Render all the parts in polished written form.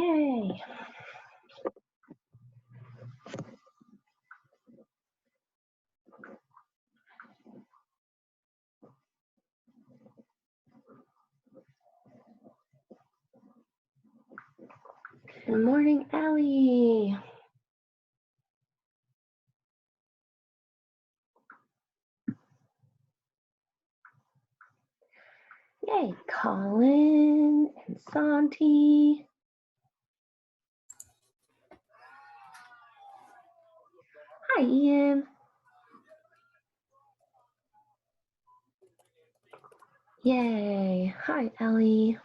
Yay. Good morning, Allie. Yay, Colin and Santi. Hi, Ian. Yay. Hi, Ellie.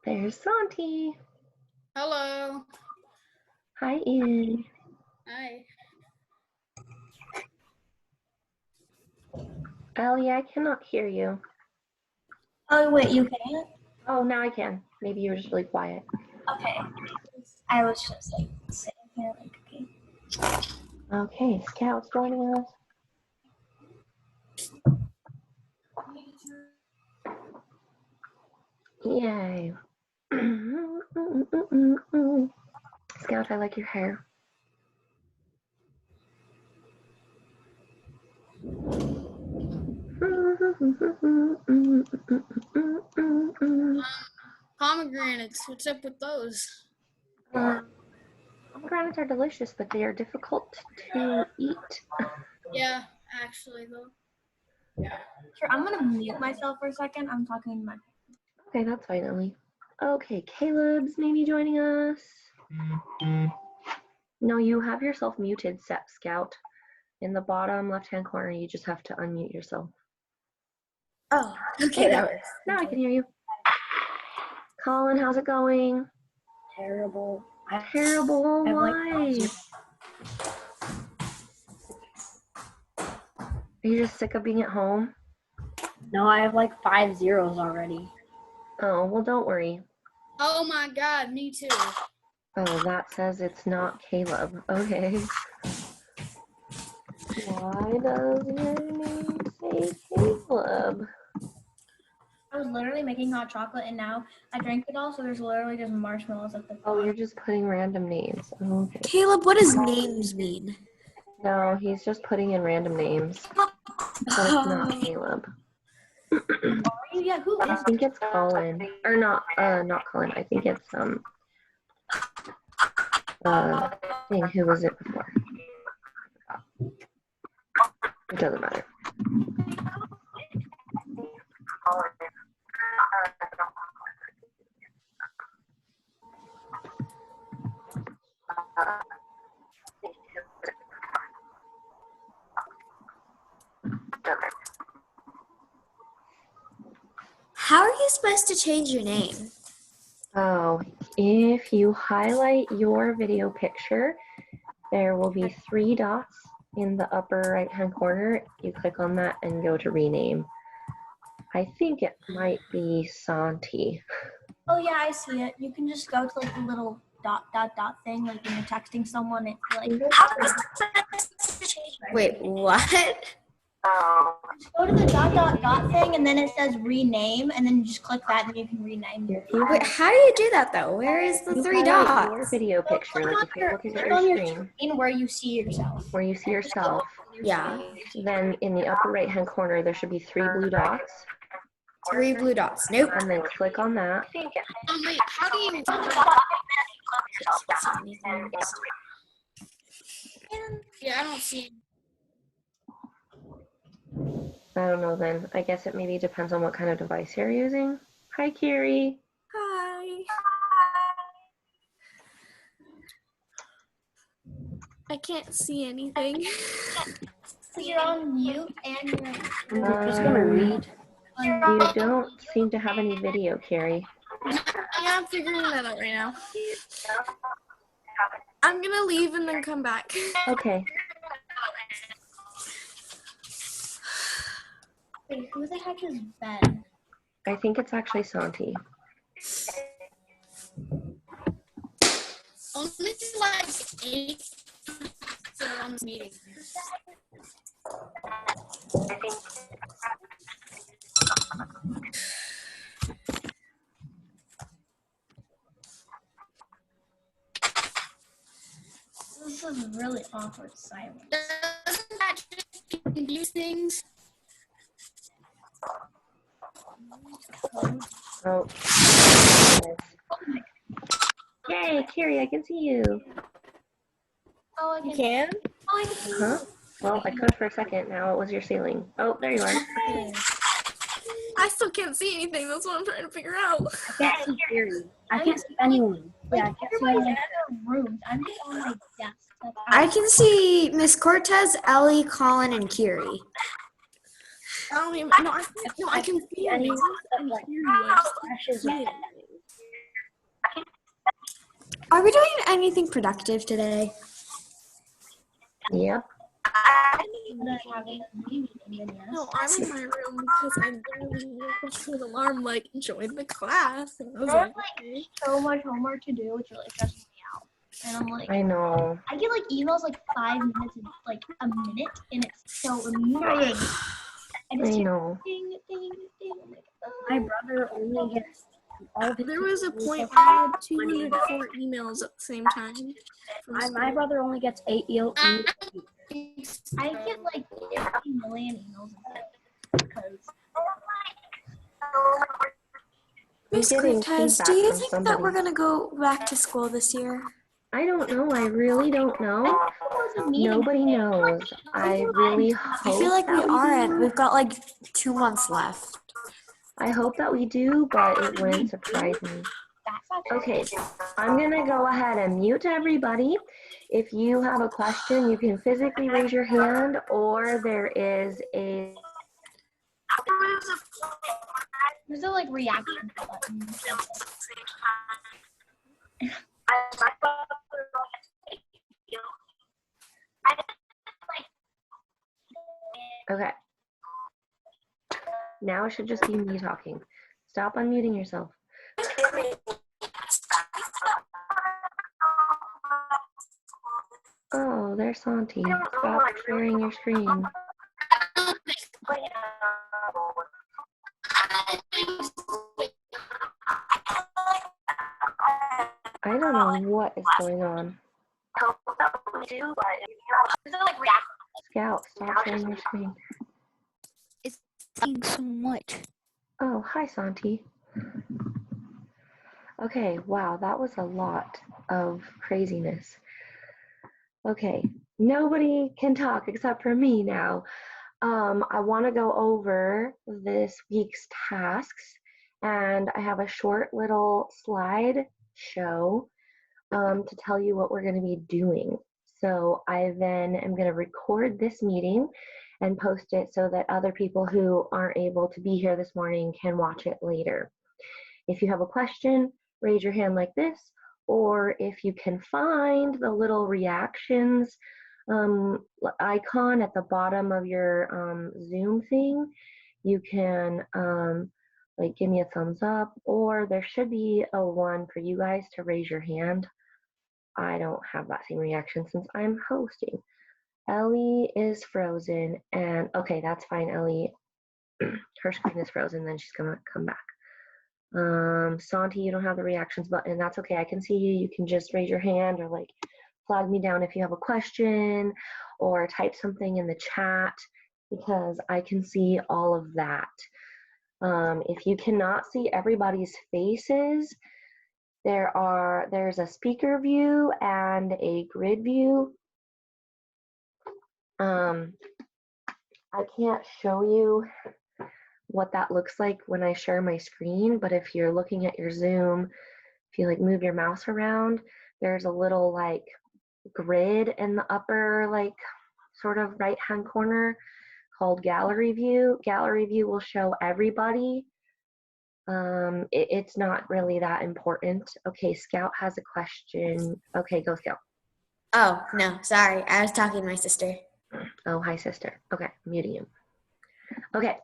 There's Santi. Hello. Hi, Ian. Hi. Ellie, I cannot hear you. Oh, wait, you can't? Oh, now I can. Maybe you were just really quiet. Okay. I was just like sitting here like, okay. Okay, Scout's joining us. Yay. Scout, I like your hair. Pomegranates, what's up with those? Pomegranates are delicious, but they are difficult to eat. Yeah, actually though. Sure, I'm gonna mute myself for a second. I'm talking to my. Okay, that's fine, Ellie. Okay, Caleb's maybe joining us. No, you have yourself muted, Scout. In the bottom left-hand corner, you just have to unmute yourself. Oh, okay, that works. Now I can hear you. Colin, how's it going? Terrible. Terrible? Why? Are you just sick of being at home? No, I have like 5 zeros already. Oh, well, don't worry. Oh my god, me too. Oh, that says it's not Caleb. Okay. Why does your name say Caleb? I was literally making hot chocolate and now I drank it all, so there's literally just marshmallows at the Oh, bottom. you're just putting random names. Okay. Caleb, what does names mean? No, he's just putting in random names. But it's not Caleb. Yeah, who I is think it's Colin. Or not Colin. I think it's thing, who was it before? It doesn't matter. How are you supposed to change your name? Oh, if you highlight your video picture, there will be 3 dots in the upper right-hand corner. You click on that and go to rename. I think it might be Santi. Oh yeah, I see it. You can just go to like the little dot thing, like when you're texting someone. It's like Wait, what? just go to the dot thing, and then it says rename, and then you just click that, and you can rename it. Wait, how do you do that though? Where is the You 3 highlight your dots? video picture, like if you're looking at your on your screen, screen where you see yourself. where you see yourself, Yeah, then in the upper right-hand corner, there should be 3 blue dots, 3 blue dots. Nope. and then click on that. Wait, how do you Yeah, I don't see I don't know then. I guess it maybe depends on what kind of device you're using. Hi, Kiri. Hi. I can't see anything. So you're on mute and you're. I'm just gonna read. You don't seem to have any video, Kiri. Yeah, I'm figuring that out right now. I'm gonna leave and then come back. Okay. Wait, who the heck is Ben? I think it's actually Santi. Only like 8 are on this meeting. was really awkward silence. Doesn't that just confuse things? Oh. Yay, Carrie, I can see you. Oh, I You can. can? Oh, I can see Huh? you. Well, I could for a second. Now it was your ceiling. Oh, there you are. I still can't see anything. That's what I'm trying to figure out. I can't see Carrie. I can't see anyone. Yeah, I Like, can't see everybody's in anyone. their rooms. I'm just on my desk. That's I can see Miss Cortez, Ellie, Colin, and Kiri. I don't even. No, I can see anyone anyone. except like Ashes or Are we doing anything productive today? Yep. gonna have a meeting in this. No, I'm in my room because I literally woke up to an alarm like join the class. And I was There's like, like so much homework to do, which really stresses me out. And I'm like, I know. I get like emails like 5 minutes, like a minute, and it's so annoying. And I it's just know. ding, ding, ding. I'm like, My oh. brother only gets all of his there was a point where I had 204 emails at the same time. From my school. brother only gets 8 emails. I get like 50 million emails a day because Miss getting Cortez, feedback do you from think somebody. that we're gonna go back to school this year? I don't know. I really don't know. there's a meeting. Nobody knows. I really hope I feel like we that aren't. do. We've got like 2 months left. I hope that we do, but it wouldn't surprise me. That's not Okay, I'm gonna go ahead and mute everybody. If you have a question, you can physically raise your hand, or there is a There's no like reaction button. okay. Now it should just be me talking. Stop unmuting yourself. Oh, there's Santi. Stop sharing your screen. I don't know what is going on. Scout, stop sharing your screen. Saying so much. Oh, hi, Santi. Okay, wow, that was a lot of craziness. Okay, nobody can talk except for me now. I want to go over this week's tasks, and I have a short little slide show to tell you what we're going to be doing. So I then am going to record this meeting and post it so that other people who aren't able to be here this morning can watch it later. If you have a question, raise your hand like this, or if you can find the little reactions icon at the bottom of your Zoom thing, you can like give me a thumbs up, or there should be a one for you guys to raise your hand. I don't have that same reaction since I'm hosting. Ellie is frozen, and okay, that's fine, Ellie. Her screen is frozen, then she's gonna come back. Santi, you don't have the reactions button. That's okay. I can see you. You can just raise your hand or like flag me down if you have a question or type something in the chat because I can see all of that. If you cannot see everybody's faces, there's a speaker view and a grid view. I can't show you what that looks like when I share my screen, but if you're looking at your Zoom, if you like move your mouse around, there's a little like grid in the upper like sort of right hand corner called gallery view. Gallery view will show everybody. It's not really that important. Okay, Scout has a question. Okay, go Scout. Oh, no, sorry. I was talking to my sister. Oh, hi sister. Okay, I'm muting you. Okay,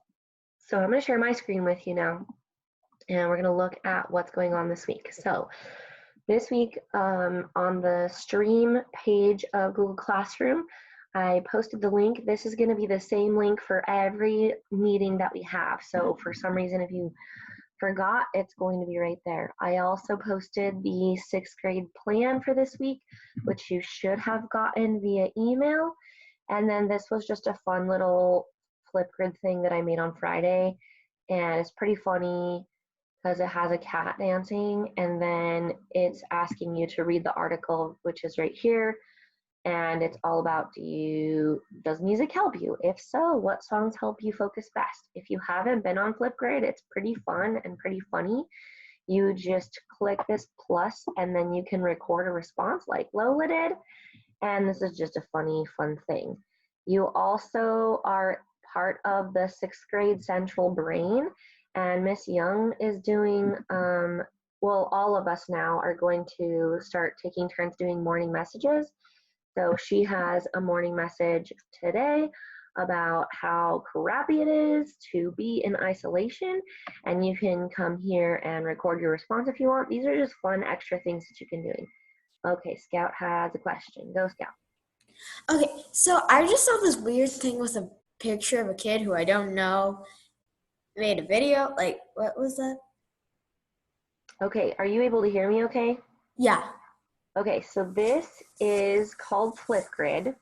so I'm going to share my screen with you now, and we're going to look at what's going on this week. So this week on the stream page of Google Classroom, I posted the link. This is going to be the same link for every meeting that we have. So for some reason, if you forgot, it's going to be right there. I also posted the 6th grade plan for this week, which you should have gotten via email. And then this was just a fun little Flipgrid thing that I made on Friday. And it's pretty funny because it has a cat dancing, and then it's asking you to read the article, which is right here. And it's all about, does music help you? If so, what songs help you focus best? If you haven't been on Flipgrid, it's pretty fun and pretty funny. You just click this plus and then you can record a response like Lola did. And this is just a fun thing. You also are part of the 6th grade Central Brain, and Miss Young is doing, well, all of us now are going to start taking turns doing morning messages. So she has a morning message today about how crappy it is to be in isolation, and you can come here and record your response if you want. These are just fun extra things that you can do. Okay, Scout has a question. Go, Scout. Okay, so I just saw this weird thing with a picture of a kid who I don't know made a video. Like, what was that? Okay, are you able to hear me okay? Yeah. Okay, so this is called Flipgrid.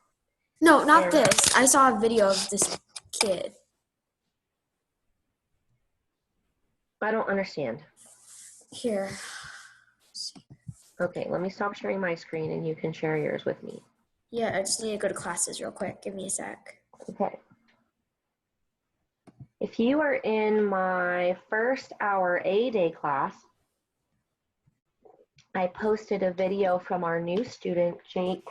No, not this. I saw a video of this kid. I don't understand. Here. Okay, let me stop sharing my screen and you can share yours with me. Yeah, I just need to go to classes real quick. Give me a sec. Okay. If you are in my first hour A-Day class, I posted a video from our new student, Jake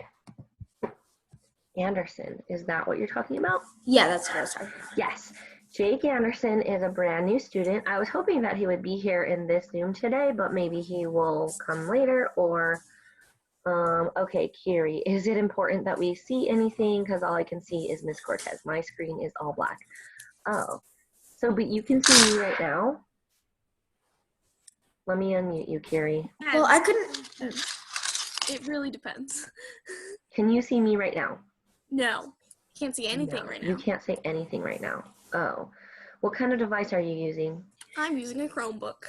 Anderson. Is that what you're talking about? Yeah, that's what I was talking about. Yes. Jake Anderson is a brand new student. I was hoping that he would be here in this Zoom today, but maybe he will come later or, okay, Kiri, is it important that we see anything? Because all I can see is Miss Cortez. My screen is all black. Oh, so, but you can see me right now. Let me unmute you, Kiri. Well, I couldn't. It really depends. Can you see me right now? No, can't see anything No, right now. you can't say anything right now. Oh, what kind of device are you using? I'm using a Chromebook.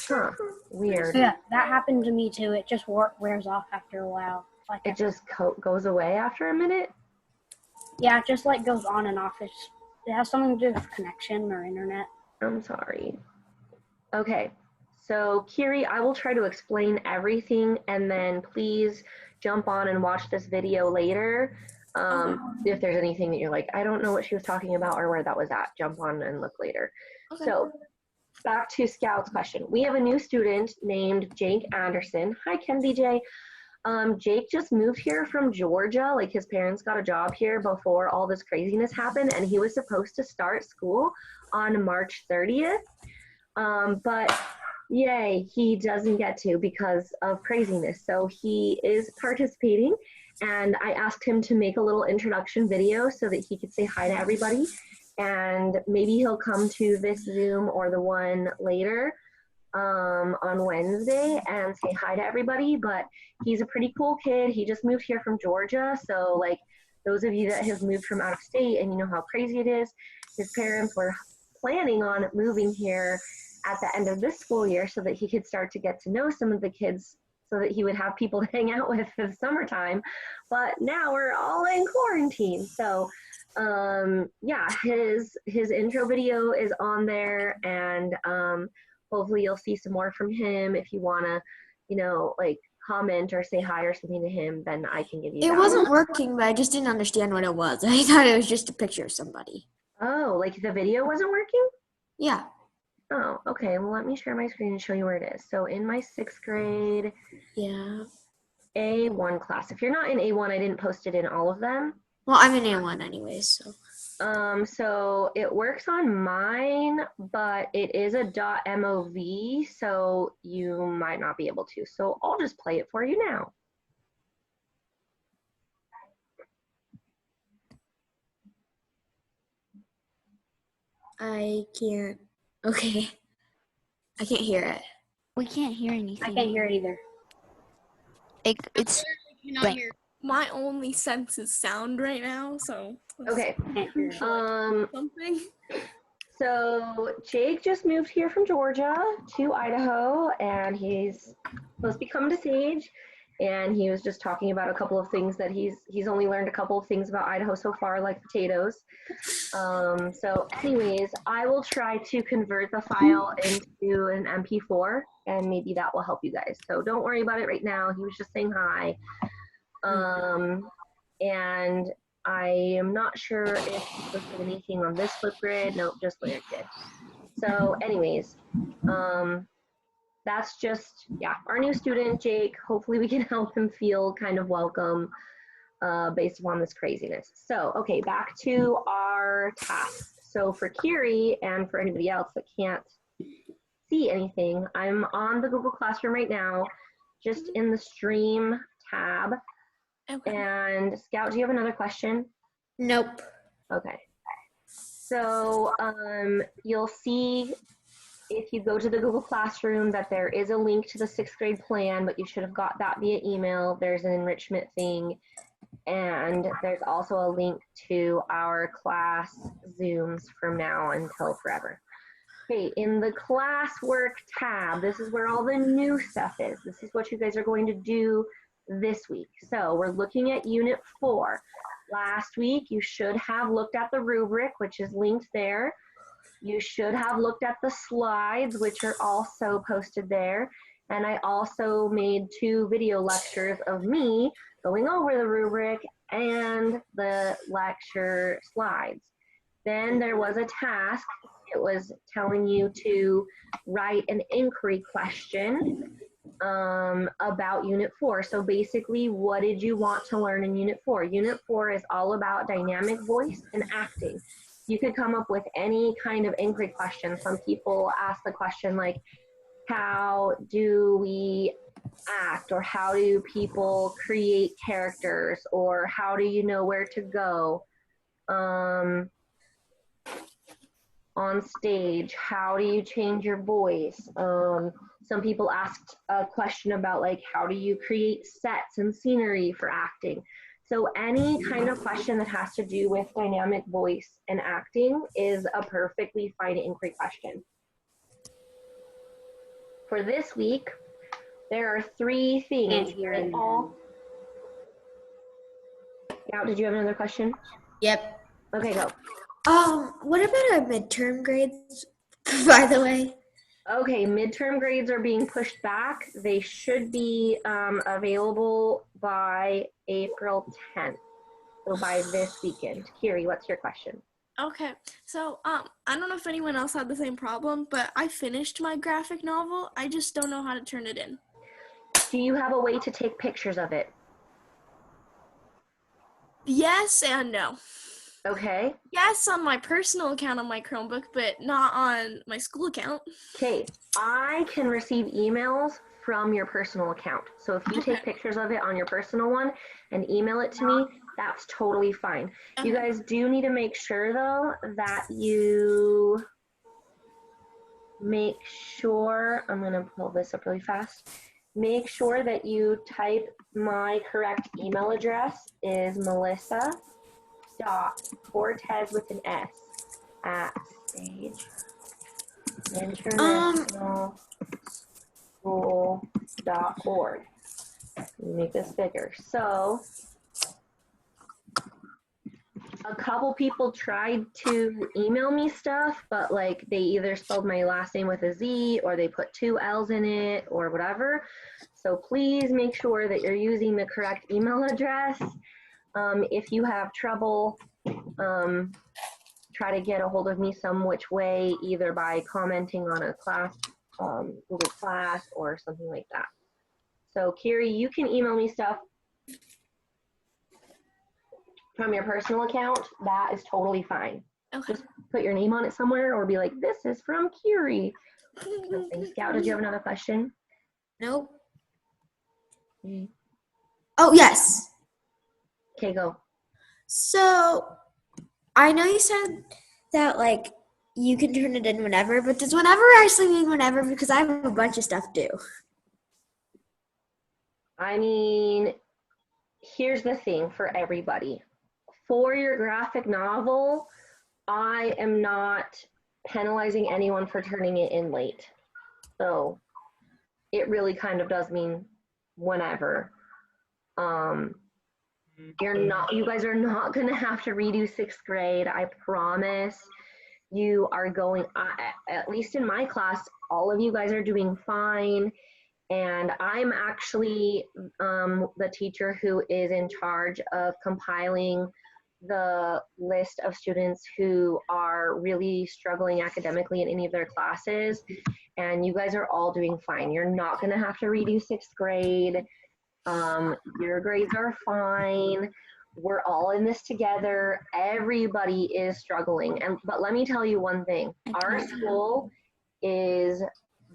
Huh, weird. Yeah, that happened to me too. It just wears off after a while. Like It just goes away after a minute? yeah, it just like goes on and off. It has something to do with connection or internet. I'm sorry. Okay, so Kiri, I will try to explain everything and then please jump on and watch this video later. If there's anything that you're like, I don't know what she was talking about or where that was at, jump on and look later. Okay. So back to Scout's question. We have a new student named Jake Anderson. Hi, Ken DJ. Jake just moved here from Georgia. Like his parents got a job here before all this craziness happened, and he was supposed to start school on March 30th. But yay, he doesn't get to because of craziness. So he is participating, and I asked him to make a little introduction video so that he could say hi to everybody. And maybe he'll come to this Zoom or the one later on Wednesday and say hi to everybody. But he's a pretty cool kid. He just moved here from Georgia. So like those of you that have moved from out of state and you know how crazy it is, his parents were planning on moving here at the end of this school year so that he could start to get to know some of the kids so that he would have people to hang out with for the summertime. But now we're all in quarantine. So yeah, his intro video is on there, and hopefully you'll see some more from him. If you want to, you know, like comment or say hi or something to him, then I can give you It that. wasn't working, but I just didn't understand what it was. I thought it was just a picture of somebody. Oh, like the video wasn't working? Yeah. Oh, okay. Well, let me share my screen and show you where it is. So in my 6th grade Yeah. A1 class, if you're not in A1, I didn't post it in all of them. Well, I'm in A1 anyways, so. So it works on mine, but it is a .mov, so you might not be able to. So I'll just play it for you now. I can't. Okay. I can't hear it. We can't hear anything. I can't hear it either. It's Cannot Right. hear. My only sense is sound right now, so let's Okay. Can't hear it. Um, something. So Jake just moved here from Georgia to Idaho, and he's supposed to be coming to Sage. And he was just talking about a couple of things that he's only learned a couple of things about Idaho so far, like potatoes. So anyways, I will try to convert the file into an MP4, and maybe that will help you guys. So don't worry about it right now. He was just saying hi. And I am not sure if he posted anything on this Flipgrid. Nope, just Lyric did. So anyways, that's just, yeah, our new student, Jake. Hopefully we can help him feel kind of welcome based upon this craziness. So, okay, back to our task. So for Kiri and for anybody else that can't see anything, I'm on the Google Classroom right now, just in the stream tab. Okay. And Scout, do you have another question? Nope. Okay. So you'll see if you go to the Google Classroom that there is a link to the 6th grade plan, but you should have got that via email. There's an enrichment thing, and there's also a link to our class Zooms from now until forever. Okay, in the classwork tab, this is where all the new stuff is. This is what you guys are going to do this week. So we're looking at Unit 4. Last week, you should have looked at the rubric, which is linked there. You should have looked at the slides, which are also posted there. And I also made 2 video lectures of me going over the rubric and the lecture slides. Then there was a task. It was telling you to write an inquiry question about Unit 4. So basically, what did you want to learn in Unit 4? Unit 4 is all about dynamic voice and acting. You could come up with any kind of inquiry question. Some people ask the question like, how do we act? Or how do people create characters? Or how do you know where to go? On stage, how do you change your voice? Some people asked a question about like, how do you create sets and scenery for acting? So any kind of question that has to do with dynamic voice and acting is a perfectly fine inquiry question. For this week, there are 3 things. Can't hear They anything. all... Yeah, did you have another question? Yep. Okay, go. What about our midterm grades, by the way? Okay, midterm grades are being pushed back. They should be available by April 10th, so by this weekend. Kiri, what's your question? Okay. So, I don't know if anyone else had the same problem, but I finished my graphic novel. I just don't know how to turn it in. Do you have a way to take pictures of it? Yes and no. Okay. Yes, on my personal account on my Chromebook, but not on my school account. Okay, I can receive emails from your personal account. So if you take pictures of it on your personal one and email it to me, that's totally fine. You guys do need to make sure though that you make sure, I'm gonna pull this up really fast. Make sure that you type my correct email address is Melissa.Cortez with an S at Sage International School.org. Make this bigger. So a couple people tried to email me stuff, but like they either spelled my last name with a Z or they put 2 L's in it or whatever. So please make sure that you're using the correct email address. If you have trouble, try to get a hold of me some which way, either by commenting on a class, Google Class or something like that. So Kiri, you can email me stuff from your personal account. That is totally fine. Okay. Just put your name on it somewhere or be like, this is from Kiri. Scout, did you have another question? Nope. Oh, yes. Okay, go. So I know you said that like you can turn it in whenever, but does whenever actually mean whenever? Because I have a bunch of stuff due. I mean, here's the thing for everybody. For your graphic novel, I am not penalizing anyone for turning it in late. So it really kind of does mean whenever. You guys are not going to have to redo 6th grade. I promise. You are going, at least in my class, all of you guys are doing fine. And I'm actually the teacher who is in charge of compiling the list of students who are really struggling academically in any of their classes. And you guys are all doing fine. You're not going to have to redo 6th grade. Your grades are fine. We're all in this together. Everybody is struggling. But let me tell you one thing. Our school is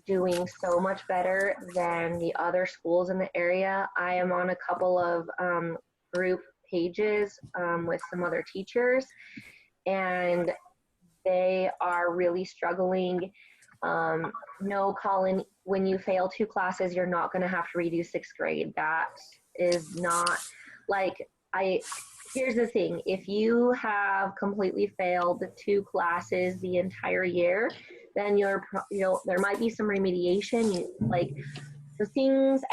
doing so much better than the other schools in the area. I am on a couple of group pages with some other teachers, and they are really struggling. No, Colin, when you fail 2 classes, you're not going to have to redo 6th grade. That is not like, here's the thing. If you have completely failed 2 classes the entire year, then there might be some remediation.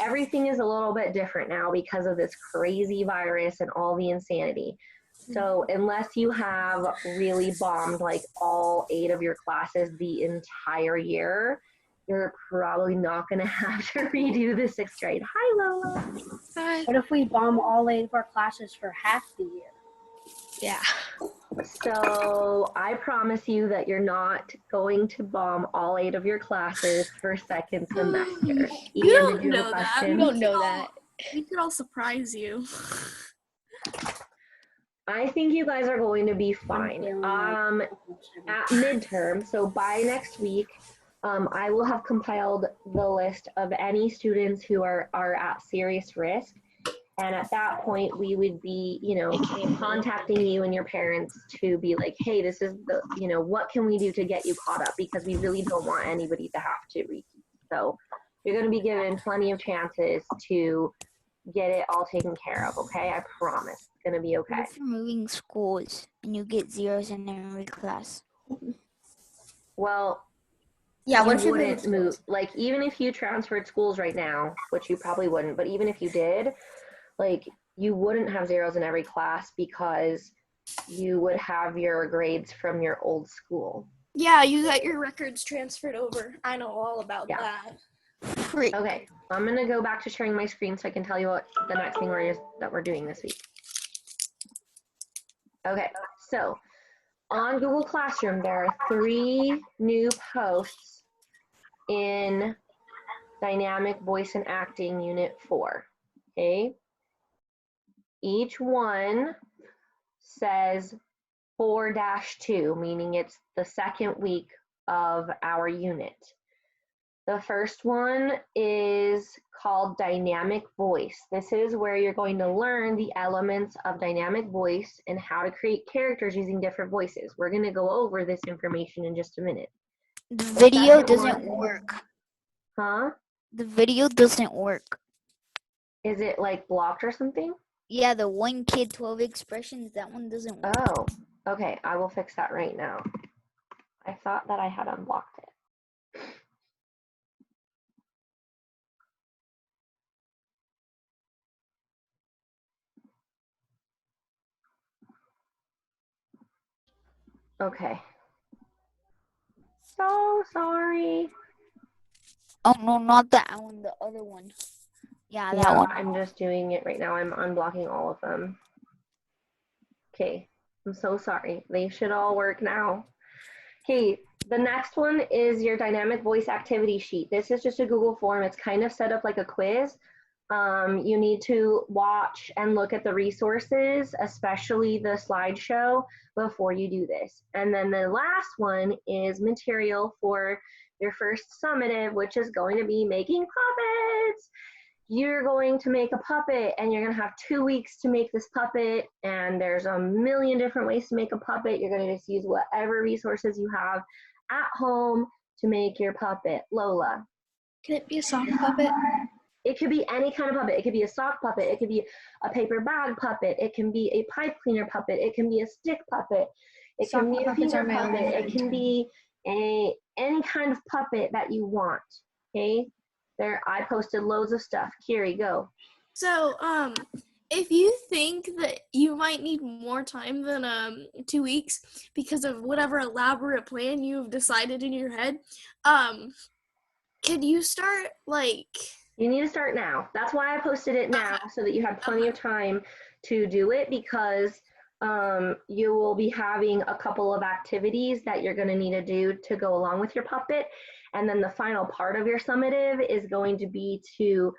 Everything is a little bit different now because of this crazy virus and all the insanity. So unless you have really bombed like all 8 of your classes the entire year, you're probably not going to have to redo the 6th grade. Hi, Lola. Hi. What if we bomb all 8 of our classes for half the year? Yeah. So I promise you that you're not going to bomb all 8 of your classes for 2nd semester. You Ian, don't did you have a know that. question? You don't know that. We could all surprise you. I think you guys are going to be fine. At midterm, so by next week, I will have compiled the list of any students who are at serious risk. And at that point, we would be, contacting you and your parents to be like, hey, this is what can we do to get you caught up? Because we really don't want anybody to have to repeat. So you're going to be given plenty of chances to get it all taken care of, okay? I promise. It's going to be okay. What if you're moving schools and you get zeros in every class? Well, Yeah, what if you you wouldn't move. Like, even if you transferred schools right now, which you probably wouldn't, but even if you did, like, you wouldn't have zeros in every class because you would have your grades from your old school. Yeah, you got your records transferred over. I know all about Yeah. that. Great. Okay, I'm going to go back to sharing my screen so I can tell you what the next thing that we're doing this week. Okay, so on Google Classroom, there are 3 new posts in Dynamic Voice and Acting Unit 4, okay? Each one says 4-2, meaning it's the 2nd week of our unit. The first one is called Dynamic Voice. This is where you're going to learn the elements of dynamic voice and how to create characters using different voices. We're going to go over this information in just a minute. The video second doesn't one- work. Huh? The video doesn't work. Is it like blocked or something? Yeah, the 1 kid 12 expressions, that one doesn't work. Oh, okay. I will fix that right now. I thought that I had unblocked it. Okay. So sorry. Oh no, not that one, the other one. Yeah, that one. I'm just doing it right now. I'm unblocking all of them. Okay, I'm so sorry. They should all work now. Okay, the next one is your dynamic voice activity sheet. This is just a Google form. It's kind of set up like a quiz. You need to watch and look at the resources, especially the slideshow, before you do this. And then the last one is material for your first summative, which is going to be making puppets. You're going to make a puppet and you're going to have 2 weeks to make this puppet, and there's a million different ways to make a puppet. You're going to just use whatever resources you have at home to make your puppet. Lola. Can it be a sock puppet? It could be any kind of puppet. It could be a sock puppet. It could be a paper bag puppet. It can be a pipe cleaner puppet. It can be a stick puppet. It can be a finger puppet. It can be any kind of puppet that you want. Okay, there I posted loads of stuff. Kiri, go. So, if you think that you might need more time than 2 weeks because of whatever elaborate plan you've decided in your head, could you start like? You need to start now. That's why I posted it now, so that you have plenty of time to do it, because you will be having a couple of activities that you're going to need to do to go along with your puppet. And then the final part of your summative is going to be to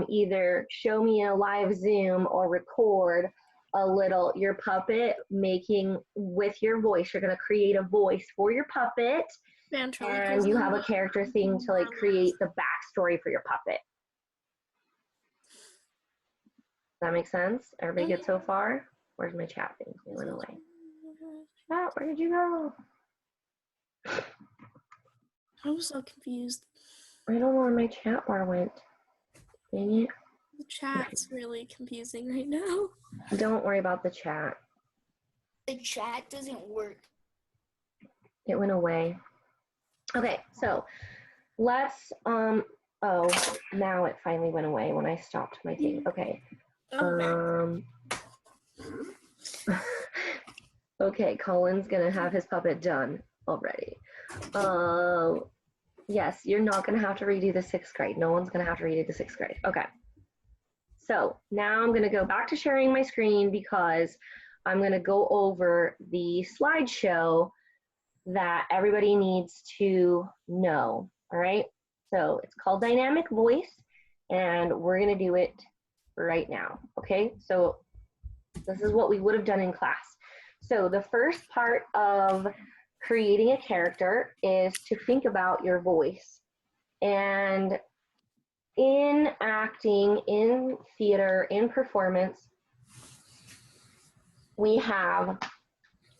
either show me in a live Zoom or record your puppet making with your voice. You're going to create a voice for your puppet. And you have a character thing to like create the backstory for your puppet. Does that make sense? Everybody good so far? Where's my chat thing? It went away. Chat, where did you go? I'm so confused. I don't know where my chat bar went. Dang it. The chat's really confusing right now. Don't worry about the chat. The chat doesn't work. It went away. Okay, so let's oh, now it finally went away when I stopped my thing. Okay. Okay, Colin's gonna have his puppet done already. Yes, you're not gonna have to redo the 6th grade. No one's gonna have to redo the 6th grade. Okay. So now I'm gonna go back to sharing my screen because I'm gonna go over the slideshow that everybody needs to know. All right. So it's called Dynamic Voice, and we're gonna do it right now. Okay. So this is what we would have done in class. So the first part of creating a character is to think about your voice. And in acting, in theater, in performance, we have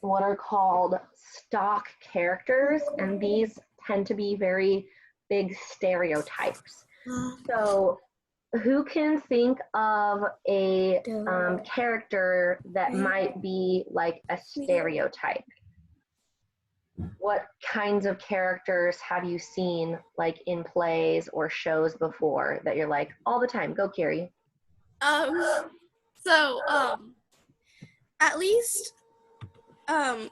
what are called stock characters, and these tend to be very big stereotypes. So who can think of a character that might be like a stereotype? What kinds of characters have you seen like in plays or shows before that you're like all the time? Go, Kiri. At least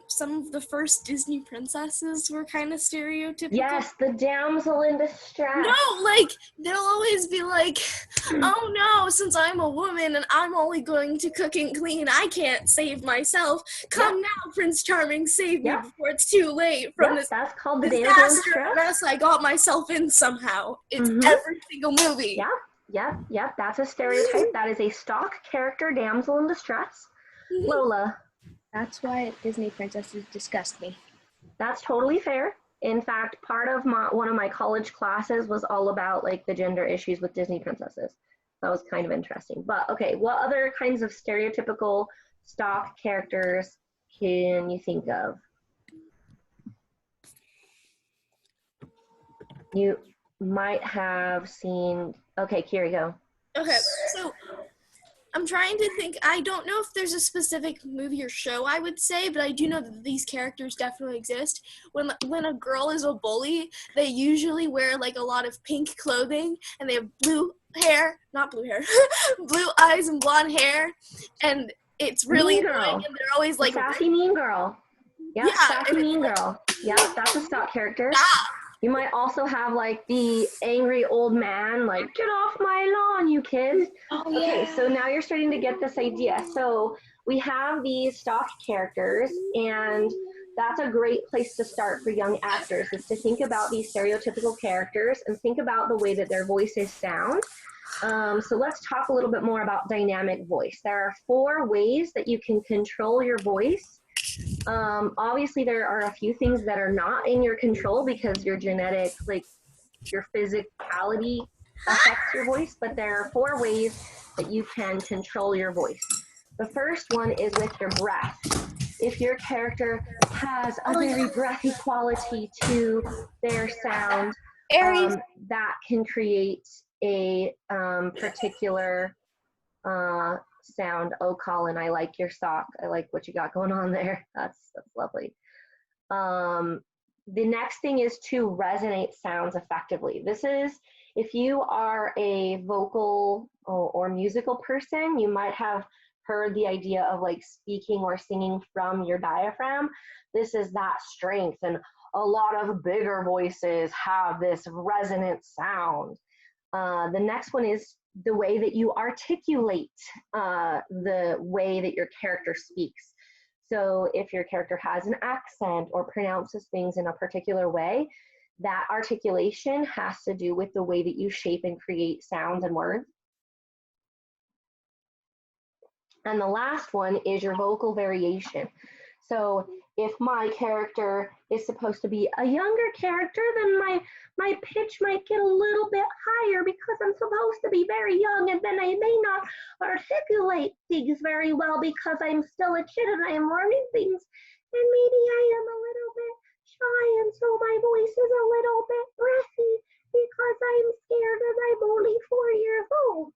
some of the first Disney princesses were kind of stereotypical. Yes, the damsel in distress. No, like they'll always be like, oh no, since I'm a woman and I'm only going to cook and clean, I can't save myself. Come now, Prince Charming, save me before it's too late from this that's called the damsel in distress mess I got myself in somehow. It's every single movie. Yep. That's a stereotype. That is a stock character, damsel in distress. Lola. That's why Disney princesses disgust me. That's totally fair. In fact, part of one of my college classes was all about like the gender issues with Disney princesses. That was kind of interesting. But okay, what other kinds of stereotypical stock characters can you think of? You might have seen, okay, Kiri, go. Okay, so I'm trying to think. I don't know if there's a specific movie or show I would say, but I do know that these characters definitely exist. When a girl is a bully, they usually wear like a lot of pink clothing, and they have blue eyes and blonde hair, and it's really annoying, and they're always like sassy mean girl. Yep, yeah, sassy mean girl. Yep, that's a stock character. You might also have like the angry old man, like, get off my lawn, you kids. Okay, so now you're starting to get this idea. So we have these stock characters, and that's a great place to start for young actors, is to think about these stereotypical characters and think about the way that their voices sound. So let's talk a little bit more about dynamic voice. There are 4 ways that you can control your voice. Obviously there are a few things that are not in your control because your genetic, like your physicality affects your voice, but there are 4 ways that you can control your voice. The first one is with your breath. If your character has a very breathy quality to their sound, that can create a particular sound. Oh, Colin, I like your sock. I like what you got going on there. That's lovely. The next thing is to resonate sounds effectively. This is, if you are a vocal or musical person, you might have heard the idea of like speaking or singing from your diaphragm. This is that strength, and a lot of bigger voices have this resonant sound. The next one is the way that you articulate the way that your character speaks. So if your character has an accent or pronounces things in a particular way, that articulation has to do with the way that you shape and create sounds and words. And the last one is your vocal variation. So if my character is supposed to be a younger character, then my pitch might get a little bit higher because I'm supposed to be very young, and then I may not articulate things very well because I'm still a kid and I am learning things, and maybe I am a little bit shy, and so my voice is a little bit breathy because I'm scared and I'm only 4 years old.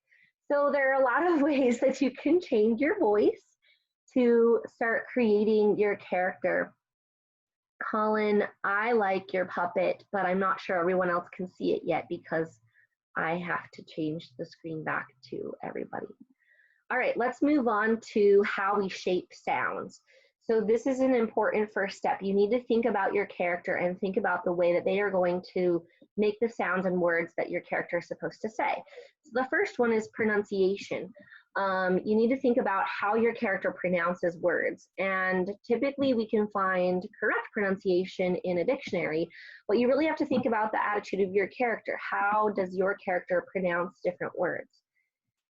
So there are a lot of ways that you can change your voice to start creating your character. Colin, I like your puppet, but I'm not sure everyone else can see it yet because I have to change the screen back to everybody. All right, let's move on to how we shape sounds. So this is an important first step. You need to think about your character and think about the way that they are going to make the sounds and words that your character is supposed to say. So the first one is pronunciation. You need to think about how your character pronounces words. And typically we can find correct pronunciation in a dictionary, but you really have to think about the attitude of your character. How does your character pronounce different words?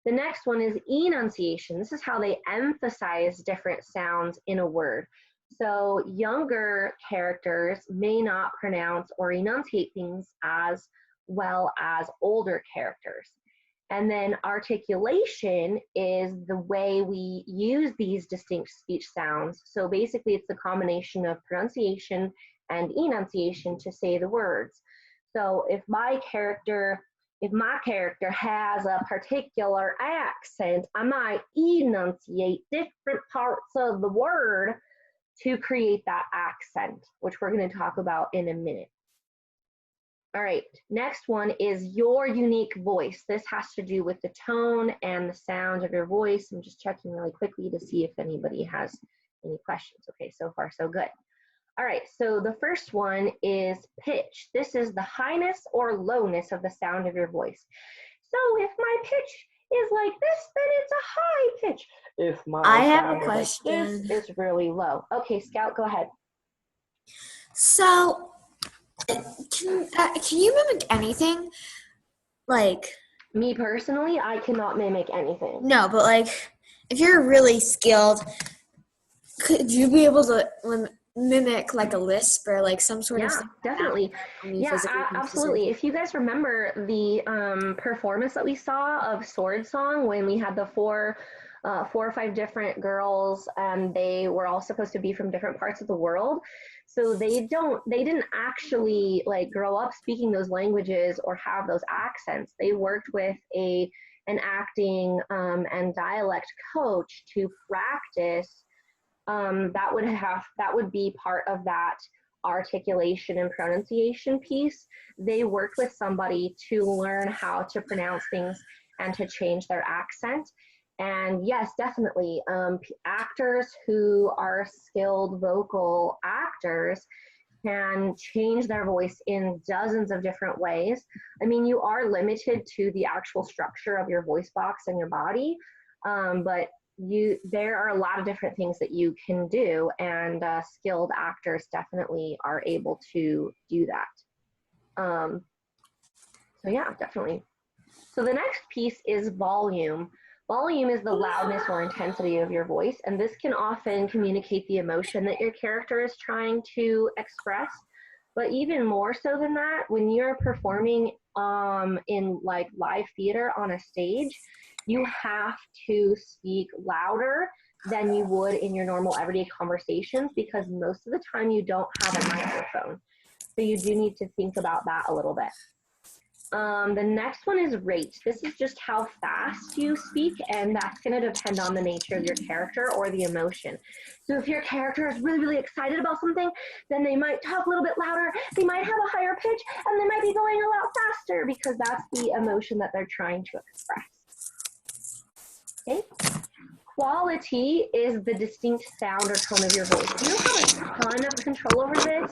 The next one is enunciation. This is how they emphasize different sounds in a word. So younger characters may not pronounce or enunciate things as well as older characters. And then articulation is the way we use these distinct speech sounds. So basically it's the combination of pronunciation and enunciation to say the words. So if my character has a particular accent, I might enunciate different parts of the word to create that accent, which we're going to talk about in a minute. All right, next one is your unique voice. This has to do with the tone and the sound of your voice. I'm just checking really quickly to see if anybody has any questions. Okay, so far so good. All right, so the first one is pitch. This is the highness or lowness of the sound of your voice. So if my pitch is like this, then it's a high pitch. If my I have sound a question. is like this, it's really low. Okay, Scout, go ahead. So, can you mimic anything? Like, Me personally, I cannot mimic anything. no, but like, if you're really skilled, could you be able to mimic like a lisp or like some sort of Yeah, stuff? definitely. Yeah, absolutely. If you guys remember the performance that we saw of Sword Song when we had the four or five different girls, and they were all supposed to be from different parts of the world. So they didn't actually like grow up speaking those languages or have those accents. They worked with an acting and dialect coach to practice. That would be part of that articulation and pronunciation piece. They worked with somebody to learn how to pronounce things and to change their accent. And yes, definitely, actors who are skilled vocal actors can change their voice in dozens of different ways. I mean, you are limited to the actual structure of your voice box and your body, but there are a lot of different things that you can do, and skilled actors definitely are able to do that. So yeah, definitely. So the next piece is volume. Volume is the loudness or intensity of your voice, and this can often communicate the emotion that your character is trying to express. But even more so than that, when you're performing in like live theater on a stage, you have to speak louder than you would in your normal everyday conversations, because most of the time you don't have a microphone. So you do need to think about that a little bit. The next one is rate. This is just how fast you speak, and that's going to depend on the nature of your character or the emotion. So if your character is really, really excited about something, then they might talk a little bit louder, they might have a higher pitch, and they might be going a lot faster because that's the emotion that they're trying to express. Okay? Quality is the distinct sound or tone of your voice. You don't have a ton of control over this,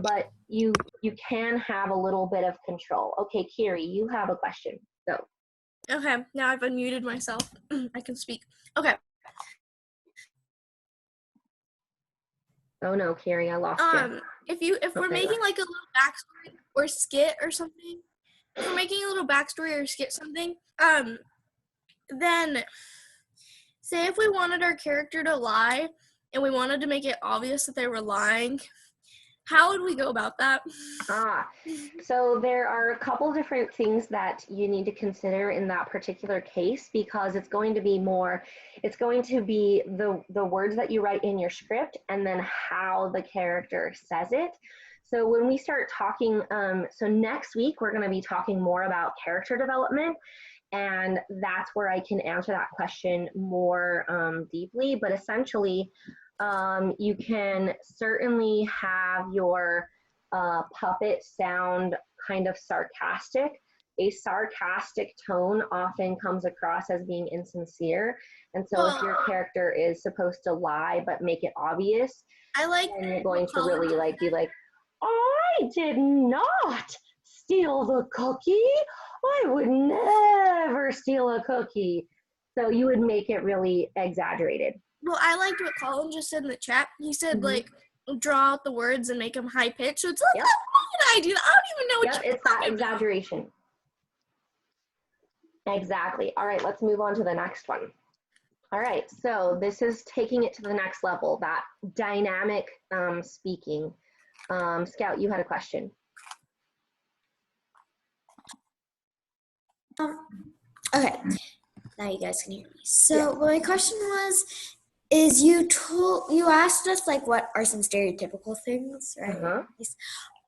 but you can have a little bit of control. Okay, Kiri, you have a question. Go. Okay, now I've unmuted myself. I can speak. Okay. Oh no, Kiri, I lost you. If we're Okay, making like a little backstory or skit or something, if we're making a little backstory or skit something, then say if we wanted our character to lie and we wanted to make it obvious that they were lying, how would we go about that? So there are a couple different things that you need to consider in that particular case, because it's going to be the words that you write in your script and then how the character says it. So when we start talking, so next week we're going to be talking more about character development, and that's where I can answer that question more deeply. But essentially, you can certainly have your puppet sound kind of sarcastic. A sarcastic tone often comes across as being insincere. And so if your character is supposed to lie but make it obvious, then you're going to really be like, I did not steal the cookie. I would never steal a cookie. So you would make it really exaggerated. Well, I liked what Colin just said in the chat. He said, like, draw out the words and make them high pitched. So it's like, Yep. how did I do that? I don't even know what It's that exaggeration. Exactly. All right, let's move on to the next one. All right, so this is taking it to the next level, that dynamic speaking. Scout, you had a question. Okay, now you guys can hear me. So my question is you asked us like what are some stereotypical things, right?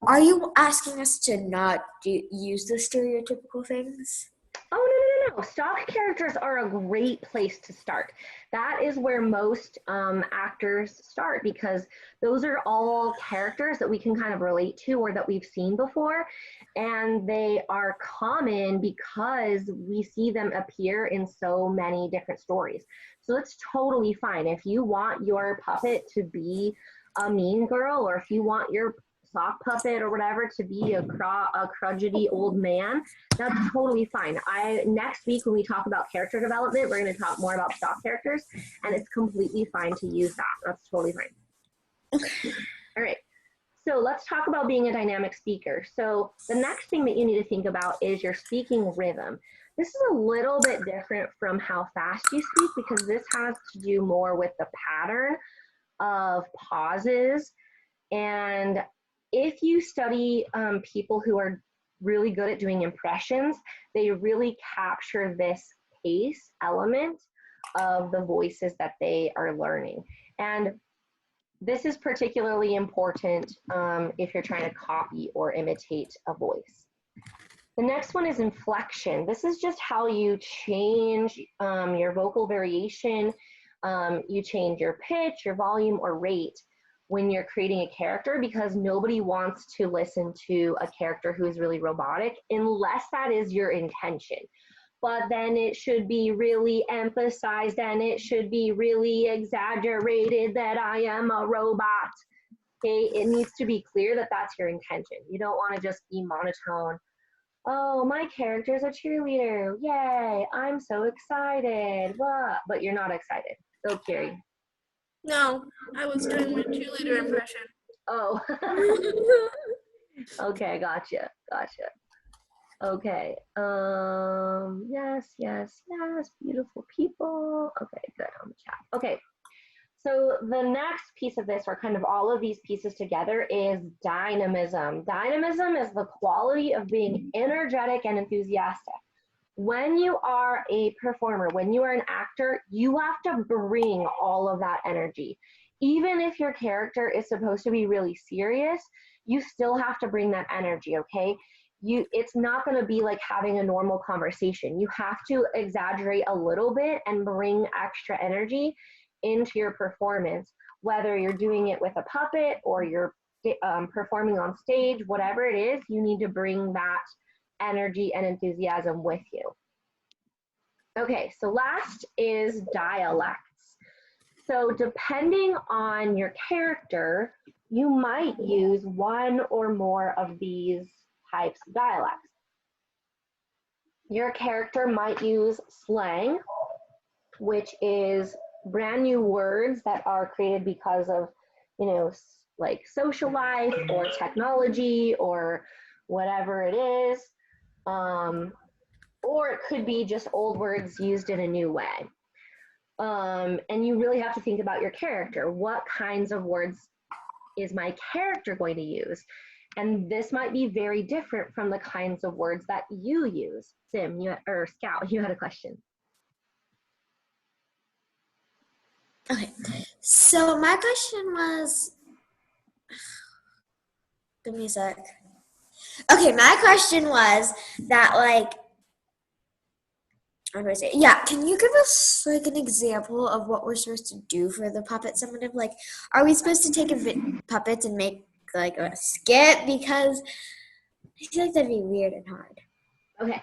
Are you asking us to not use the stereotypical things? Oh, no. Stock characters are a great place to start. That is where most actors start, because those are all characters that we can kind of relate to or that we've seen before. And they are common because we see them appear in so many different stories. So it's totally fine. If you want your puppet to be a mean girl, or if you want your sock puppet or whatever to be a crudgety old man, that's totally fine. Next week when we talk about character development, we're going to talk more about stock characters, and it's completely fine to use that. That's totally fine. Okay. All right. So let's talk about being a dynamic speaker. So the next thing that you need to think about is your speaking rhythm. This is a little bit different from how fast you speak, because this has to do more with the pattern of pauses. And if you study people who are really good at doing impressions, they really capture this pace element of the voices that they are learning. And this is particularly important if you're trying to copy or imitate a voice. The next one is inflection. This is just how you change your vocal variation. You change your pitch, your volume, or rate when you're creating a character, because nobody wants to listen to a character who's really robotic unless that is your intention. But then it should be really emphasized and it should be really exaggerated that I am a robot. Okay, it needs to be clear that that's your intention. You don't want to just be monotone. Oh, my character's a cheerleader. Yay, I'm so excited. What? But you're not excited. Go, Kiri. No, I was doing my cheerleader impression. Oh. Okay, gotcha. Okay. Yes. Beautiful people. Okay, good on the chat. Okay. So the next piece of this, or kind of all of these pieces together, is dynamism. Dynamism is the quality of being energetic and enthusiastic. When you are a performer, when you are an actor, you have to bring all of that energy. Even if your character is supposed to be really serious, you still have to bring that energy, okay? it's not going to be like having a normal conversation. You have to exaggerate a little bit and bring extra energy into your performance, whether you're doing it with a puppet or you're performing on stage, whatever it is, you need to bring that energy and enthusiasm with you. Okay, so last is dialects. So depending on your character, you might use one or more of these types of dialects. Your character might use slang, which is brand new words that are created because of, you know, like social life or technology or whatever it is. Or it could be just old words used in a new way. And you really have to think about your character. What kinds of words is my character going to use? And this might be very different from the kinds of words that you use. Sim, or Scout, you had a question. Okay, so my question was, give me a sec. Okay, my question was that, like, what do I say? Yeah, can you give us like an example of what we're supposed to do for the puppet summative? Like, are we supposed to take a puppet and make like a skit? Because I feel like that'd be weird and hard. Okay,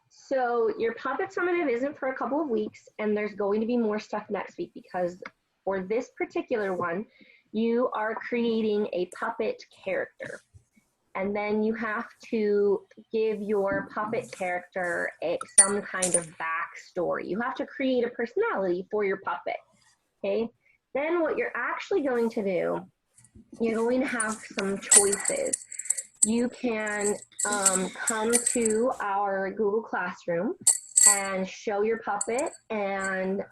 so your puppet summative isn't for a couple of weeks, and there's going to be more stuff next week because for this particular one, you are creating a puppet character. And then you have to give your puppet character some kind of backstory. You have to create a personality for your puppet, okay? Then what you're actually going to do, you're going to have some choices. You can come to our Google Classroom and show your puppet and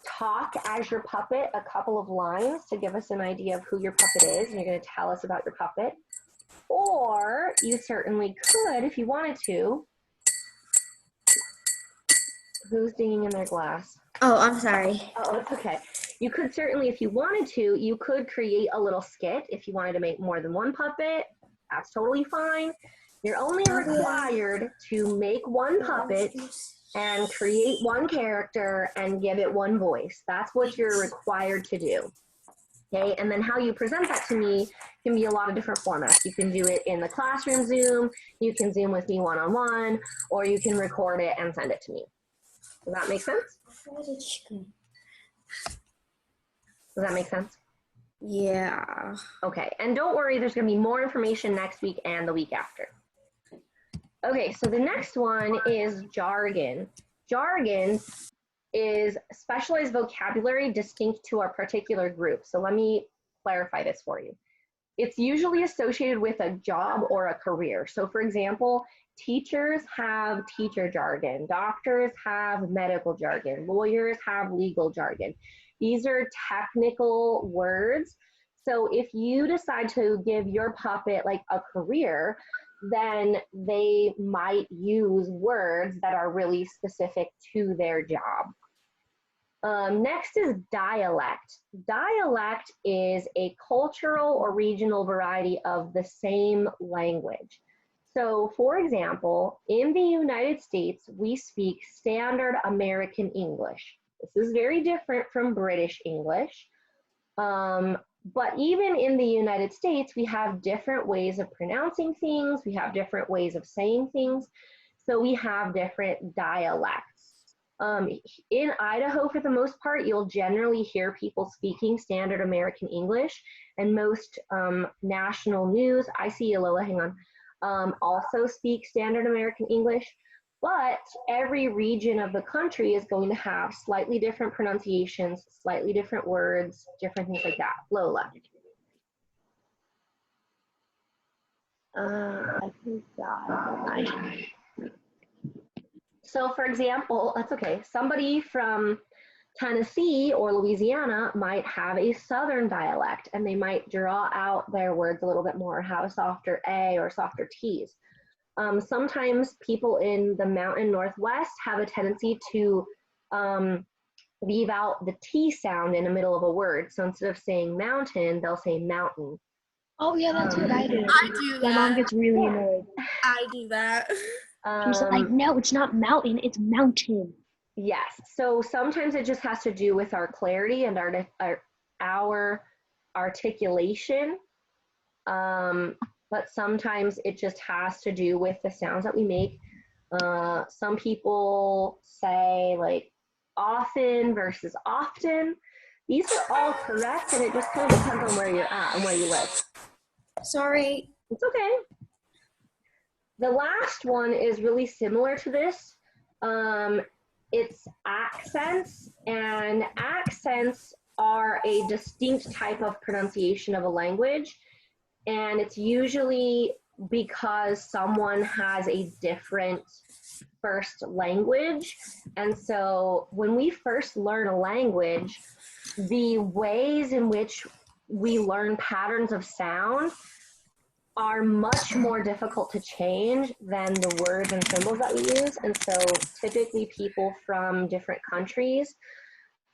talk as your puppet a couple of lines to give us an idea of who your puppet is, and you're going to tell us about your puppet. Or you certainly could, if you wanted to. Who's dinging in their glass? Oh, I'm sorry. Oh, it's okay. You could certainly, if you wanted to, you could create a little skit. If you wanted to make more than one puppet, that's totally fine. You're only required to make one puppet and create one character and give it one voice. That's what you're required to do. Okay, and then how you present that to me can be a lot of different formats. You can do it in the classroom Zoom, you can Zoom with me one-on-one, or you can record it and send it to me. Does that make sense? Does that make sense? Yeah. Okay, and don't worry, there's gonna be more information next week and the week after. Okay, so the next one is jargon. Jargon is specialized vocabulary distinct to our particular group. So let me clarify this for you. It's usually associated with a job or a career. So for example, teachers have teacher jargon, doctors have medical jargon, lawyers have legal jargon. These are technical words. So if you decide to give your puppet like a career, then they might use words that are really specific to their job. Next is dialect. Dialect is a cultural or regional variety of the same language. So for example, in the United States, we speak Standard American English. This is very different from British English. But even in the United States, we have different ways of pronouncing things. We have different ways of saying things. So we have different dialects. In Idaho, for the most part, you'll generally hear people speaking Standard American English, and most national news, I see Lola, hang on, also speak Standard American English. But every region of the country is going to have slightly different pronunciations, slightly different words, different things like that. Lola. I think that. So for example, that's okay. Somebody from Tennessee or Louisiana might have a Southern dialect, and they might draw out their words a little bit more, have a softer A or softer T's. Sometimes people in the mountain Northwest have a tendency to leave out the T sound in the middle of a word. So instead of saying mountain, they'll say mountain. Oh yeah, that's what I do. I do My mom that. gets really annoyed. I do that. She's like, no, it's not mountain, it's mountain. Yes. So sometimes it just has to do with our clarity and our articulation. But sometimes it just has to do with the sounds that we make. Some people say like often versus often. These are all correct, and it just kind of depends on where you're at and where you live. Sorry. It's okay. The last one is really similar to this. It's accents, and accents are a distinct type of pronunciation of a language, and it's usually because someone has a different first language. And so when we first learn a language, the ways in which we learn patterns of sound are much more difficult to change than the words and symbols that we use. And so typically people from different countries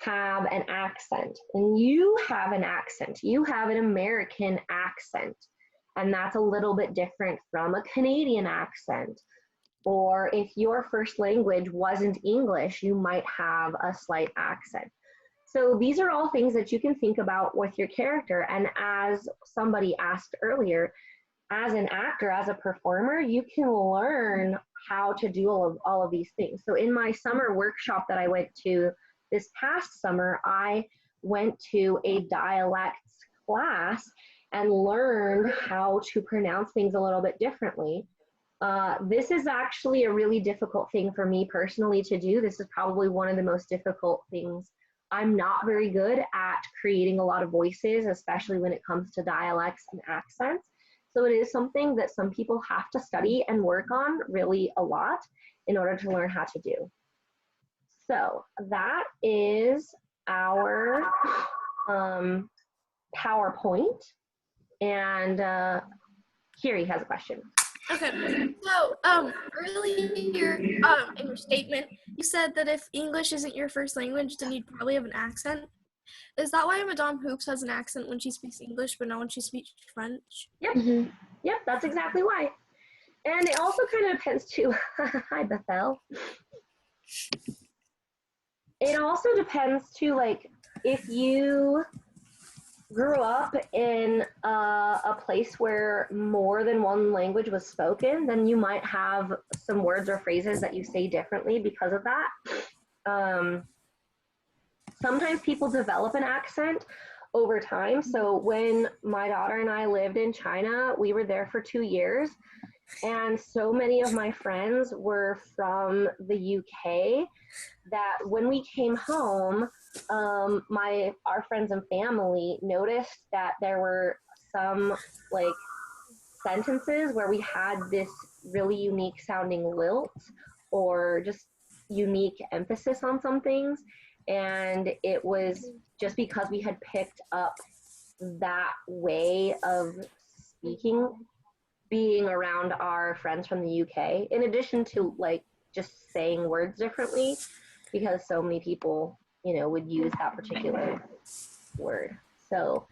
have an accent, and you have an accent. You have an American accent, and that's a little bit different from a Canadian accent. Or if your first language wasn't English, you might have a slight accent. So these are all things that you can think about with your character. And as somebody asked earlier, as an actor, as a performer, you can learn how to do all of these things. So in my summer workshop that I went to this past summer, I went to a dialects class and learned how to pronounce things a little bit differently. This is actually a really difficult thing for me personally to do. This is probably one of the most difficult things. I'm not very good at creating a lot of voices, especially when it comes to dialects and accents. So it is something that some people have to study and work on really a lot in order to learn how to do. So that is our PowerPoint. And Kiri has a question. Okay, so earlier in your statement, you said that if English isn't your first language, then you'd probably have an accent. Is that why Madame Hoops has an accent when she speaks English, but not when she speaks French? Yep, yep, that's exactly why. And it also kind of depends too. Hi, Bethel. It also depends too, like if you grew up in a place where more than one language was spoken, then you might have some words or phrases that you say differently because of that. Sometimes people develop an accent over time. So when my daughter and I lived in China, we were there for 2 years. And so many of my friends were from the UK that when we came home, our friends and family noticed that there were some like sentences where we had this really unique sounding lilt or just unique emphasis on some things. And it was just because we had picked up that way of speaking, being around our friends from the UK, in addition to like just saying words differently, because so many people, you know, would use that particular word. So,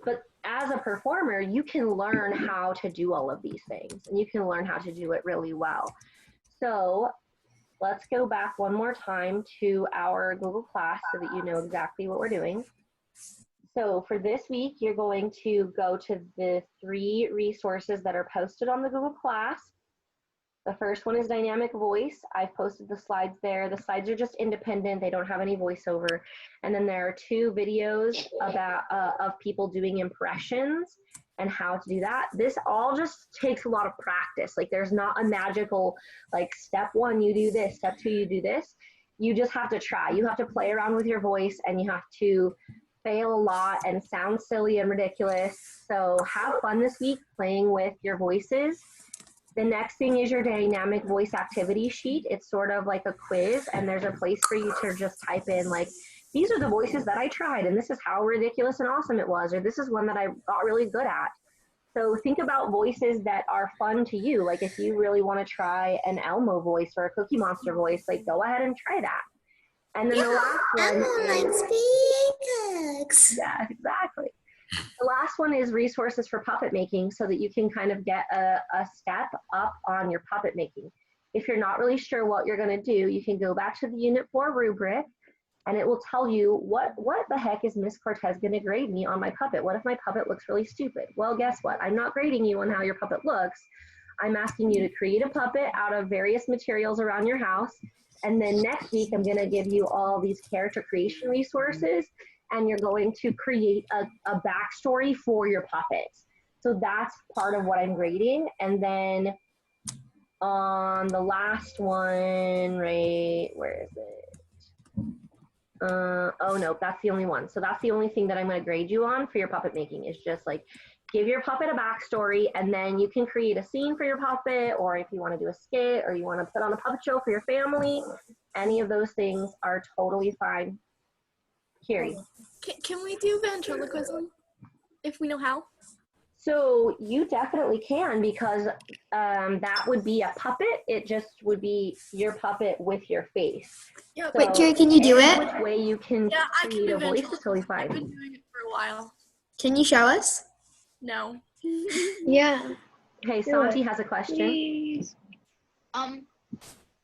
but as a performer, you can learn how to do all of these things, and you can learn how to do it really well. So let's go back one more time to our Google Class so that you know exactly what we're doing. So for this week, you're going to go to the 3 resources that are posted on the Google Class. The first one is Dynamic Voice. I've posted the slides there. The slides are just independent. They don't have any voiceover. And then there are 2 videos about of people doing impressions and how to do that. This all just takes a lot of practice. Like there's not a magical, like step 1, you do this, step 2, you do this. You just have to try. You have to play around with your voice, and you have to fail a lot and sound silly and ridiculous. So have fun this week playing with your voices. The next thing is your dynamic voice activity sheet. It's sort of like a quiz, and there's a place for you to just type in like, these are the voices that I tried, and this is how ridiculous and awesome it was, or this is one that I got really good at. So think about voices that are fun to you. Like if you really want to try an Elmo voice or a Cookie Monster voice, like go ahead and try that. And then the last one Elmo likes big cooks. Yeah, exactly. The last one is resources for puppet making so that you can kind of get a step up on your puppet making. If you're not really sure what you're going to do, you can go back to the Unit 4 rubric and it will tell you what the heck is Miss Cortez going to grade me on my puppet? What if my puppet looks really stupid? Well, guess what? I'm not grading you on how your puppet looks. I'm asking you to create a puppet out of various materials around your house. And then next week, I'm going to give you all these character creation resources, and you're going to create a backstory for your puppets. So that's part of what I'm grading. And then on the last one, right, where is it? Oh no, that's the only one. So that's the only thing that I'm going to grade you on for your puppet making is just like give your puppet a backstory, and then you can create a scene for your puppet, or if you want to do a skit, or you want to put on a puppet show for your family, any of those things are totally fine. Here. Can we do ventriloquism if we know how? So you definitely can, because that would be a puppet. It just would be your puppet with your face. Yeah. So Wait, Kira, can you do it? Which way you can Yeah, I can create do a voice is ventriloquism. totally I've fine. been doing it for a while. Can you show us? No. Yeah. Okay, Santi has a question. Please.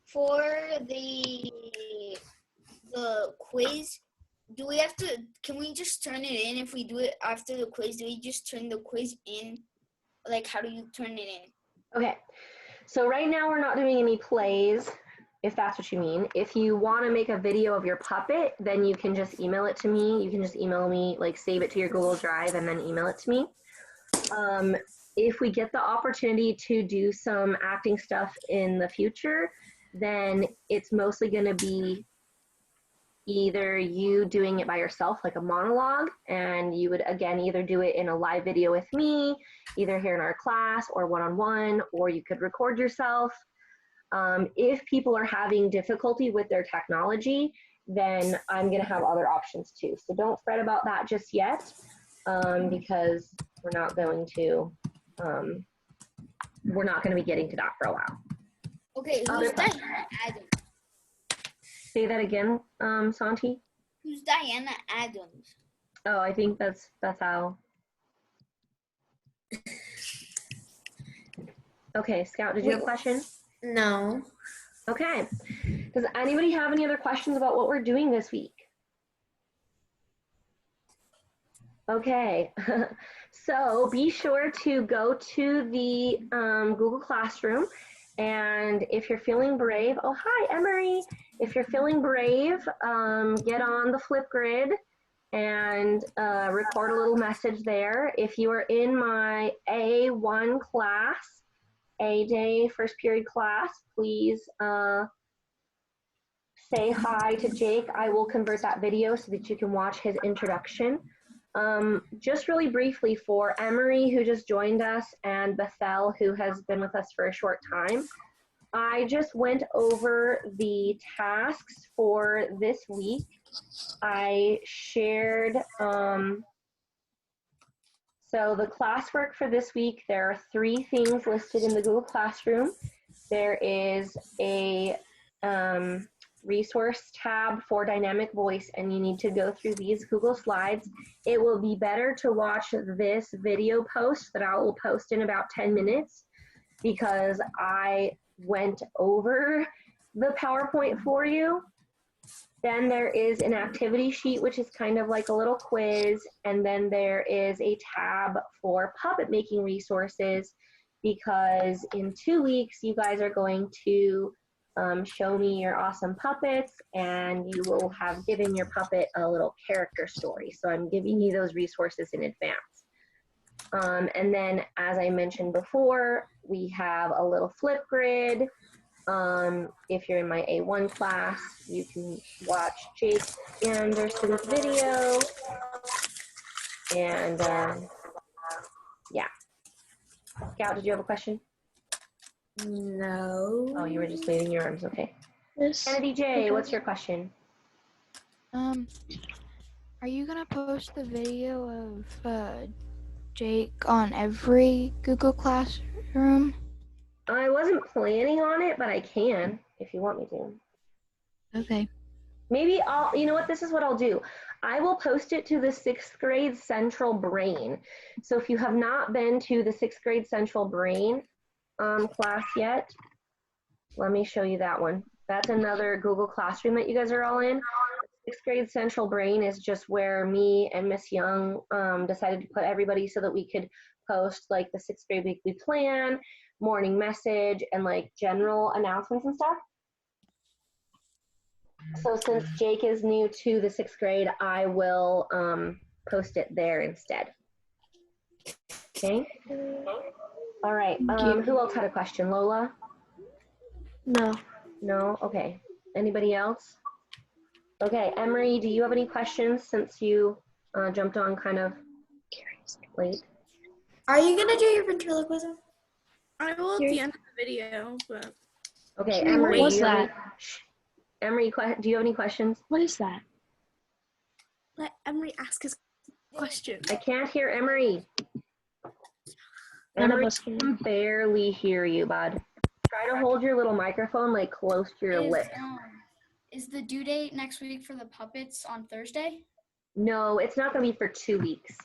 For the quiz, do we have to? Can we just turn it in if we do it after the quiz? Do we just turn the quiz in? Like, how do you turn it in? Okay, so right now we're not doing any plays, if that's what you mean. If you want to make a video of your puppet, then you can just email it to me. You can just email me, like save it to your Google Drive and then email it to me. If we get the opportunity to do some acting stuff in the future, then it's mostly going to be either you doing it by yourself, like a monologue, and you would again either do it in a live video with me, either here in our class or one-on-one, or you could record yourself. If people are having difficulty with their technology, then I'm going to have other options too. So don't fret about that just yet, because we're not going to be getting to that for a while. Okay, who's Diana Adams? Say that again, Santi. Who's Diana Adams? Oh, I think that's how. Okay, Scout, did you have a question? No. Okay. Does anybody have any other questions about what we're doing this week? Okay. So be sure to go to the Google Classroom, and if you're feeling brave, oh hi Emery, if you're feeling brave, get on the Flipgrid and record a little message there. If you are in my A1 class, A-Day first period class, please say hi to Jake. I will convert that video so that you can watch his introduction. Just really briefly for Emery, who just joined us, and Bethel, who has been with us for a short time, I just went over the tasks for this week. I shared, so the classwork for this week, there are 3 things listed in the Google Classroom. There is a resource tab for dynamic voice, and you need to go through these Google Slides. It will be better to watch this video post that I will post in about 10 minutes because I went over the PowerPoint for you. Then there is an activity sheet, which is kind of like a little quiz, and then there is a tab for puppet making resources, because in 2 weeks you guys are going to show me your awesome puppets, and you will have given your puppet a little character story. So I'm giving you those resources in advance. And then, as I mentioned before, we have a little Flipgrid. If you're in my A1 class, you can watch Jake Anderson's video. And yeah. Scout, did you have a question? No. Oh, you were just waving your arms. Okay. Yes. Kennedy J, what's your question? Are you gonna post the video of Jake on every Google Classroom? I wasn't planning on it, but I can if you want me to. Okay. Maybe you know what, this is what I'll do. I will post it to the 6th grade Central Brain. So if you have not been to the 6th grade Central Brain class yet, let me show you that one. That's another Google Classroom that you guys are all in. 6th grade Central Brain is just where me and Miss Young decided to put everybody so that we could post like the 6th grade weekly plan, morning message, and like general announcements and stuff. So since Jake is new to the 6th grade, I will post it there instead. Okay. All right. Who else had a question? Lola? No. No? Okay. Anybody else? Okay. Emery, do you have any questions since you jumped on kind of late? Are you going to do your ventriloquism? I will at the end of the video, but. Okay, What Emery. was that? Emery, do you have any questions? What is that? Let Emery ask his question. I can't hear Emery. None of Emery, us can. I can barely hear you, bud. Try to hold your little microphone like close to your lips. Is the due date next week for the puppets on Thursday? No, it's not going to be for 2 weeks.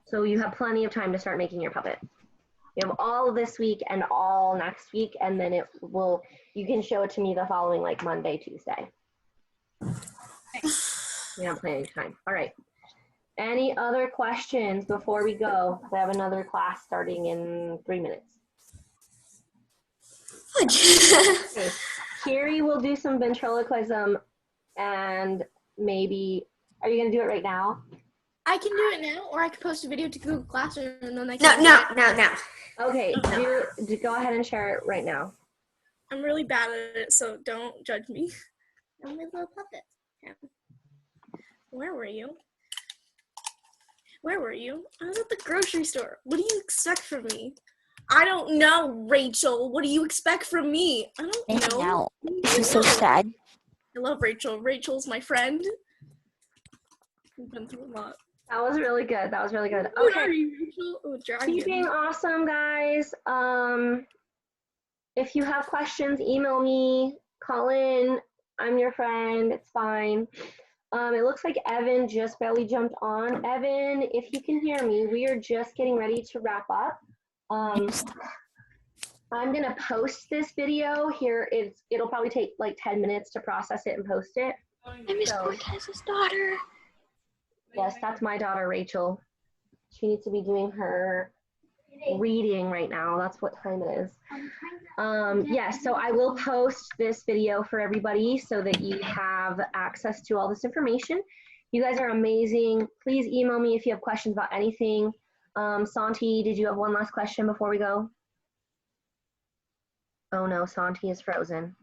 So you have plenty of time to start making your puppet. You have all of this week and all next week, and then you can show it to me the following like Monday, Tuesday. You have plenty of time. All right. Any other questions before we go? We have another class starting in 3 minutes. Okay. Kiri will do some ventriloquism, and maybe, are you going to do it right now? I can do it now, or I can post a video to Google Classroom and then I can. No. Okay, go ahead and share it right now. I'm really bad at it, so don't judge me. I'm a little puppet. Yeah. Where were you? I was at the grocery store. What do you expect from me? I don't know, Rachel. What do you expect from me? I don't know. I'm so sad. I love Rachel. Rachel's my friend. We've been through a lot. That was really good. Okay. Who are you, Rachel? Oh, dragon. Keep being awesome, guys. If you have questions, email me, call in. I'm your friend. It's fine. It looks like Evan just barely jumped on. Evan, if you can hear me, we are just getting ready to wrap up. I'm going to post this video here. It'll probably take like 10 minutes to process it and post it. I'm Miss Cortez's daughter. Yes, that's my daughter, Rachel. She needs to be doing her reading right now. That's what time it is. Yes, so I will post this video for everybody so that you have access to all this information. You guys are amazing. Please email me if you have questions about anything. Santi, did you have one last question before we go? Oh no, Santi is frozen.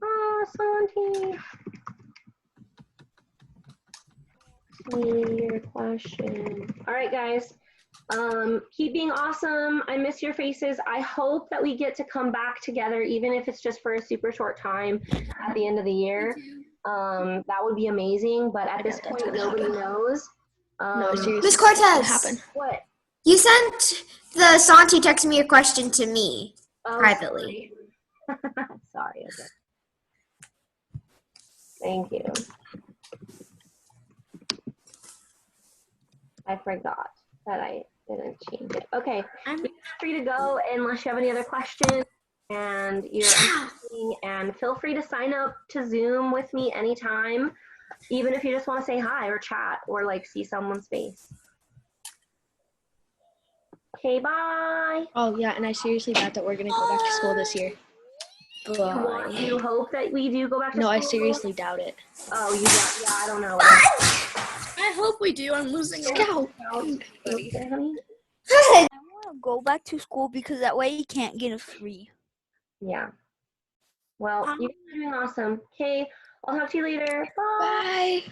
Oh, Santi. Your question. All right, guys. Keep being awesome. I miss your faces. I hope that we get to come back together, even if it's just for a super short time at the end of the year. That would be amazing. But at this point, nobody knows. No, seriously. Miss Cortez. What? You sent the Santi text me a question to me privately. Sorry. Okay. Thank you. I forgot that I didn't change it. Okay, you're free to go unless you have any other questions, and and feel free to sign up to Zoom with me anytime, even if you just want to say hi or chat or like see someone's face. Okay, bye. Oh yeah, and I seriously doubt that we're gonna go back to school this year. You hope that we do go back to school? No, I seriously doubt it. Oh, you doubt? Yeah, I don't know. I hope we do. I'm losing Scout. I want to go back to school because that way you can't get a free. Yeah. Well, you guys are doing awesome. Okay, I'll talk to you later. Bye. Bye.